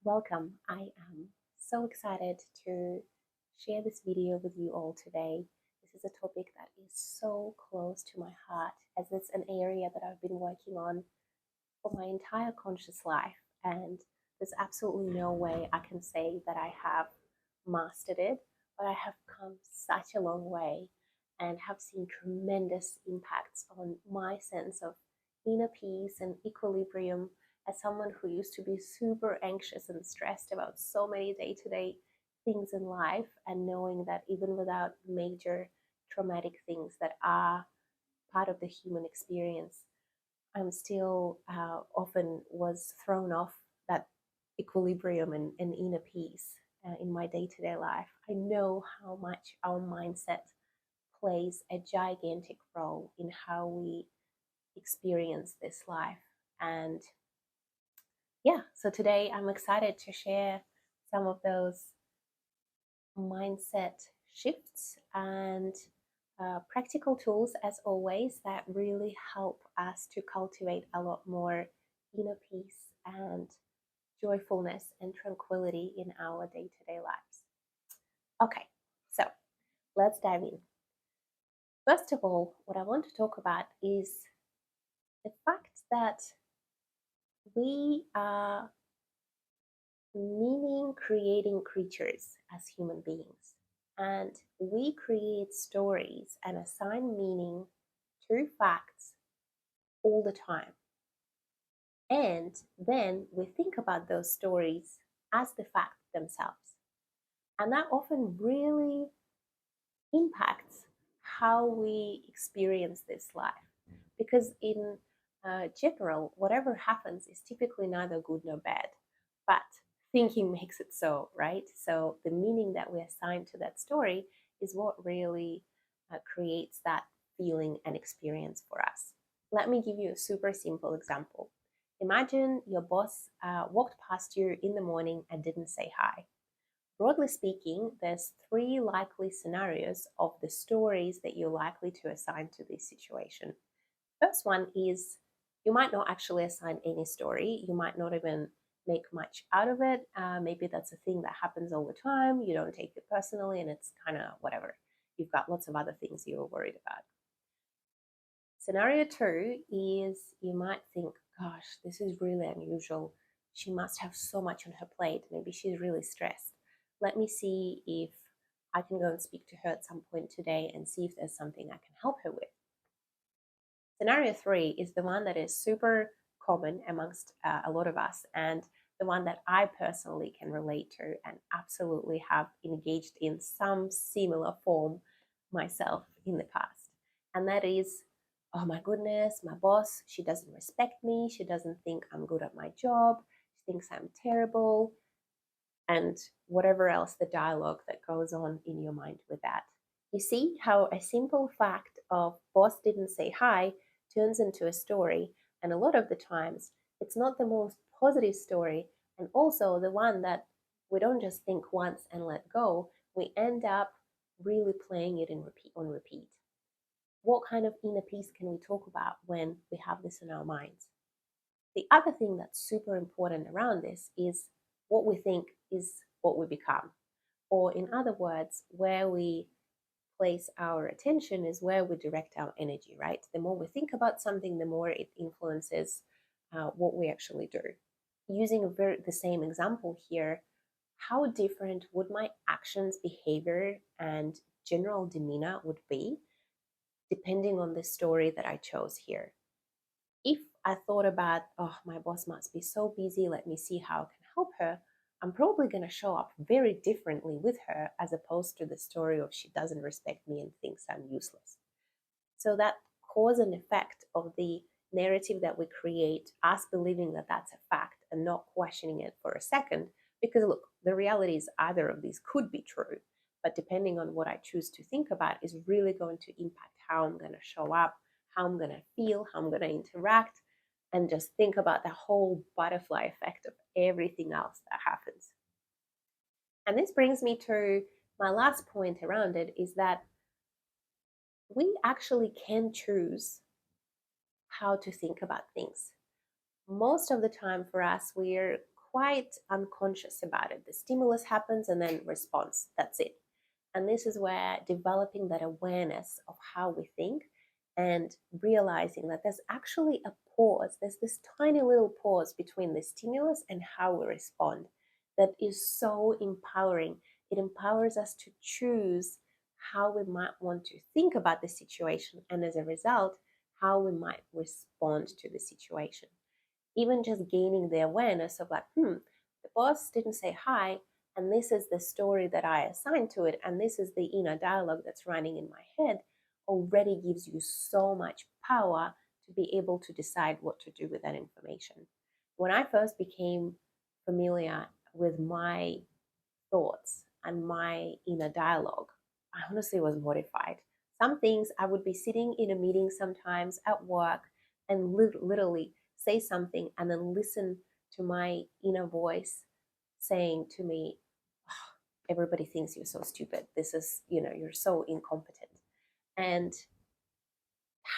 Welcome. I am so excited to share this video with you all today. This is a topic that is so close to my heart as it's an area that I've been working on for my entire conscious life. And there's absolutely no way I can say that I have mastered it, but I have come such a long way and have seen tremendous impacts on my sense of inner peace and equilibrium as someone who used to be super anxious and stressed about so many day-to-day things in life, and knowing that even without major traumatic things that are part of the human experience, I'm still often was thrown off that equilibrium and inner peace in my day-to-day life. I know how much our mindset plays a gigantic role in how we experience this life. And yeah, so today I'm excited to share some of those mindset shifts and practical tools, as always, that really help us to cultivate a lot more inner peace and joyfulness and tranquility in our day-to-day lives. Okay, so let's dive in. First of all, what I want to talk about is the fact that we are meaning creating creatures as human beings. And we create stories and assign meaning to facts all the time. And then we think about those stories as the facts themselves. And that often really impacts how we experience this life. Because in general, whatever happens is typically neither good nor bad. But thinking makes it so, right? So the meaning that we assign to that story is what really creates that feeling and experience for us. Let me give you a super simple example. Imagine your boss walked past you in the morning and didn't say hi. Broadly speaking, there's three likely scenarios of the stories that you're likely to assign to this situation. First one is you might not actually assign any story. You might not even make much out of it. Maybe that's a thing that happens all the time. You don't take it personally and it's kind of whatever. You've got lots of other things you're worried about. Scenario two is you might think, gosh, this is really unusual. She must have so much on her plate. Maybe she's really stressed. Let me see if I can go and speak to her at some point today and see if there's something I can help her with. Scenario three is the one that is super common amongst a lot of us, and the one that I personally can relate to and absolutely have engaged in some similar form myself in the past. And that is, oh my goodness, my boss, she doesn't respect me. She doesn't think I'm good at my job. She thinks I'm terrible. And whatever else the dialogue that goes on in your mind with that. You see how a simple fact of boss didn't say hi turns into a story, and a lot of the times it's not the most positive story, and also the one that we don't just think once and let go. We end up really playing it on repeat. What kind of inner peace can we talk about when we have this in our minds? The other thing that's super important around this is what we think is what we become. Or, in other words, where we place our attention is where we direct our energy, right? The more we think about something, the more it influences what we actually do. Using the same example here, how different would my actions, behavior, and general demeanor would be depending on the story that I chose here? If I thought about, oh, my boss must be so busy, let me see how I can help her, I'm probably going to show up very differently with her as opposed to the story of she doesn't respect me and thinks I'm useless. So that cause and effect of the narrative that we create, us believing that that's a fact and not questioning it for a second, because look, the reality is either of these could be true, but depending on what I choose to think about is really going to impact how I'm going to show up, how I'm going to feel, how I'm going to interact, and just think about the whole butterfly effect of everything else that happens. And this brings me to my last point around it, is that we actually can choose how to think about things. Most of the time for us, we're quite unconscious about it. The stimulus happens and then response. That's it. And this is where developing that awareness of how we think and realizing that there's actually a pause, there's this tiny little pause between the stimulus and how we respond that is so empowering. It empowers us to choose how we might want to think about the situation, and as a result, how we might respond to the situation. Even just gaining the awareness of like, the boss didn't say hi, and this is the story that I assigned to it, and this is the inner dialogue that's running in my head, already gives you so much power to be able to decide what to do with that information. When I first became familiar with my thoughts and my inner dialogue, I honestly was mortified. Some things I would be sitting in a meeting sometimes at work and literally say something and then listen to my inner voice saying to me, "Oh, everybody thinks you're so stupid. This is, you're so incompetent." And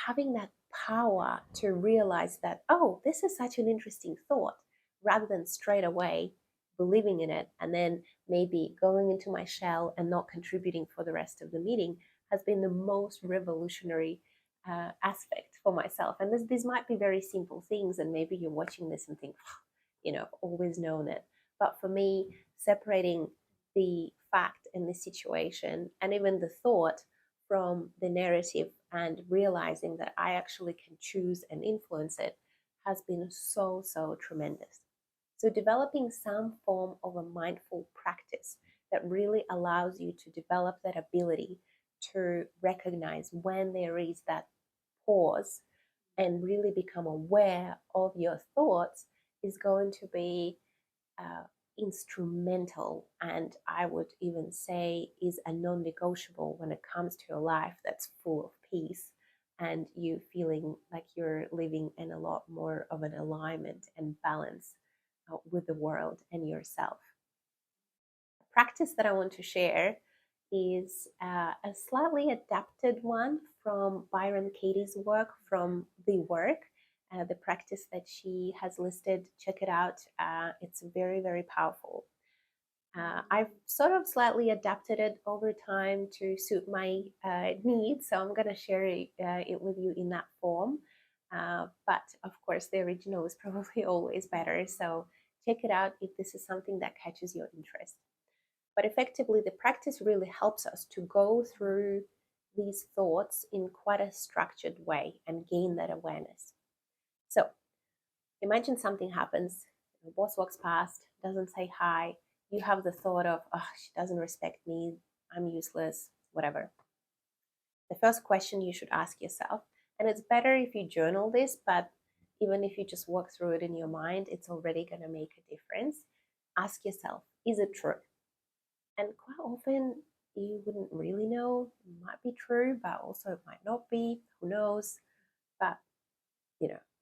having that power to realize that, oh, this is such an interesting thought, rather than straight away believing in it and then maybe going into my shell and not contributing for the rest of the meeting, has been the most revolutionary aspect for myself. And these might be very simple things, and maybe you're watching this and think, I've always known it. But for me, separating the fact and the situation and even the thought from the narrative and realizing that I actually can choose and influence it has been so, so tremendous. So, developing some form of a mindful practice that really allows you to develop that ability to recognize when there is that pause and really become aware of your thoughts is going to be uh, instrumental, and I would even say is a non-negotiable when it comes to a life that's full of peace and you feeling like you're living in a lot more of an alignment and balance with the world and yourself. A practice that I want to share is a slightly adapted one from Byron Katie's work from The Work, the practice that she has listed. Check it out. It's very, very powerful. I've sort of slightly adapted it over time to suit my needs, so I'm going to share it with you in that form. But of course, the original is probably always better. So check it out if this is something that catches your interest. But effectively, the practice really helps us to go through these thoughts in quite a structured way and gain that awareness. So imagine something happens, the boss walks past, doesn't say hi, you have the thought of, oh, she doesn't respect me, I'm useless, whatever. The first question you should ask yourself, and it's better if you journal this, but even if you just walk through it in your mind, it's already going to make a difference. Ask yourself, is it true? And quite often, you wouldn't really know. It might be true, but also it might not be. Who knows? But,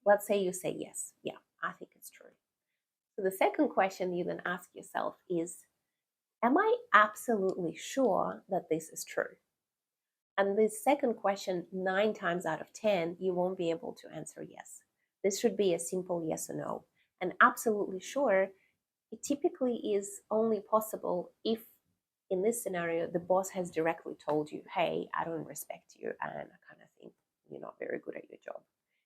let's say you say yes. Yeah, I think it's true. So the second question you then ask yourself is, am I absolutely sure that this is true? And this second question, 9 times out of 10, you won't be able to answer yes. This should be a simple yes or no. And absolutely sure, it typically is only possible if, in this scenario, the boss has directly told you, hey, I don't respect you, and I kind of think you're not very good at your job.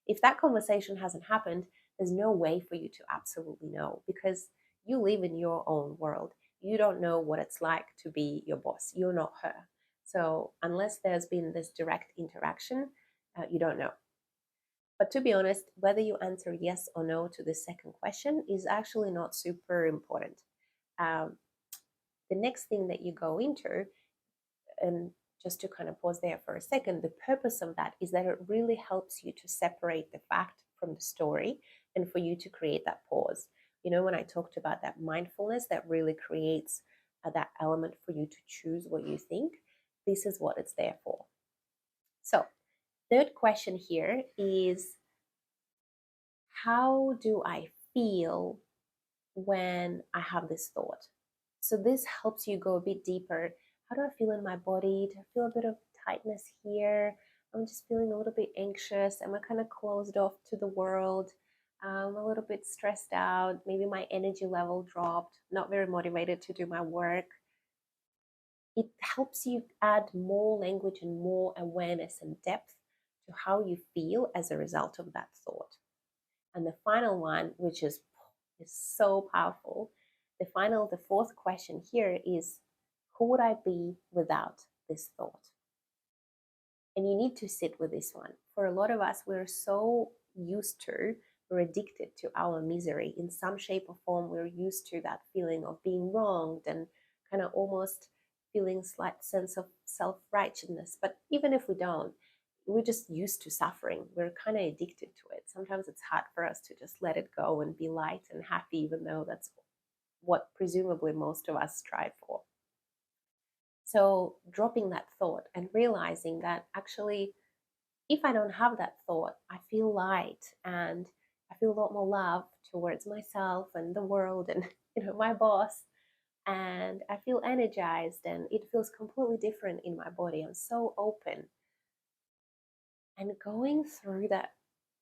If that conversation hasn't happened, there's no way for you to absolutely know, because you live in your own world. You don't know what it's like to be your boss. You're not her. So unless there's been this direct interaction, you don't know. But to be honest, whether you answer yes or no to the second question is actually not super important. Um, the next thing that you go into, and just to kind of pause there for a second, the purpose of that is that it really helps you to separate the fact from the story and for you to create that pause. When I talked about that mindfulness that really creates that element for you to choose what you think, this is what it's there for. So, third question here is, how do I feel when I have this thought? So this helps you go a bit deeper. How do I feel in my body? Do I feel a bit of tightness here? I'm just feeling a little bit anxious. Am I kind of closed off to the world? a little bit stressed out, maybe my energy level dropped, not very motivated to do my work, it helps you add more language and more awareness and depth to how you feel as a result of that thought. And the final one, which is so powerful, the fourth question here is, who would I be without this thought? And you need to sit with this one. For a lot of us, we're so used to, we're addicted to our misery in some shape or form. We're used to that feeling of being wronged and kind of almost feeling slight sense of self-righteousness. But even if we don't, we're just used to suffering. We're kind of addicted to it. Sometimes it's hard for us to just let it go and be light and happy, even though that's what presumably most of us strive for. So dropping that thought and realizing that actually, if I don't have that thought, I feel light and I feel a lot more love towards myself and the world and my boss, and I feel energized and it feels completely different in my body. I'm so open. And going through that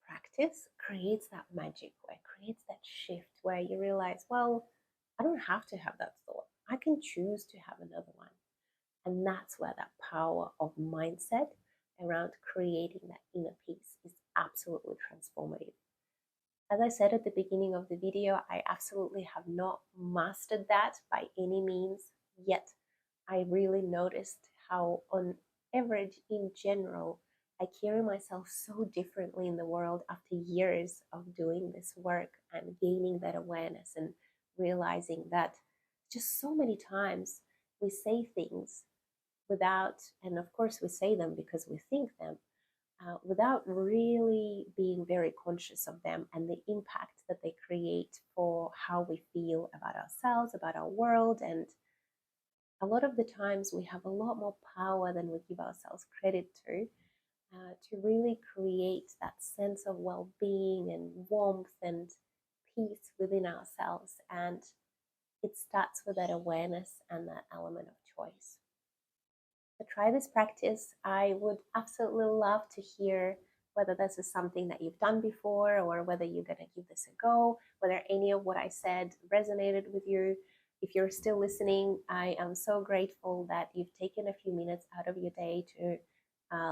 practice creates that magic, where it creates that shift where you realize, well, I don't have to have that thought. I can choose to have another one. And that's where that power of mindset around creating that inner peace is absolutely transformative. As I said at the beginning of the video, I absolutely have not mastered that by any means, yet I really noticed how, on average, in general, I carry myself so differently in the world after years of doing this work and gaining that awareness and realizing that just so many times we say things without, and of course we say them because we think them, without really being very conscious of them and the impact that they create for how we feel about ourselves, about our world. And a lot of the times we have a lot more power than we give ourselves credit to really create that sense of well-being and warmth and peace within ourselves. And it starts with that awareness and that element of choice. So try this practice. I would absolutely love to hear whether this is something that you've done before or whether you're going to give this a go, whether any of what I said resonated with you. If you're still listening, I am so grateful that you've taken a few minutes out of your day to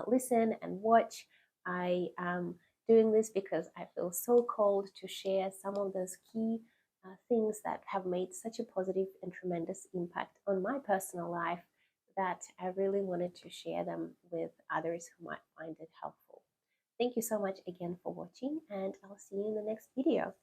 listen and watch. I am doing this because I feel so called to share some of those key things that have made such a positive and tremendous impact on my personal life, that I really wanted to share them with others who might find it helpful. Thank you so much again for watching, and I'll see you in the next video.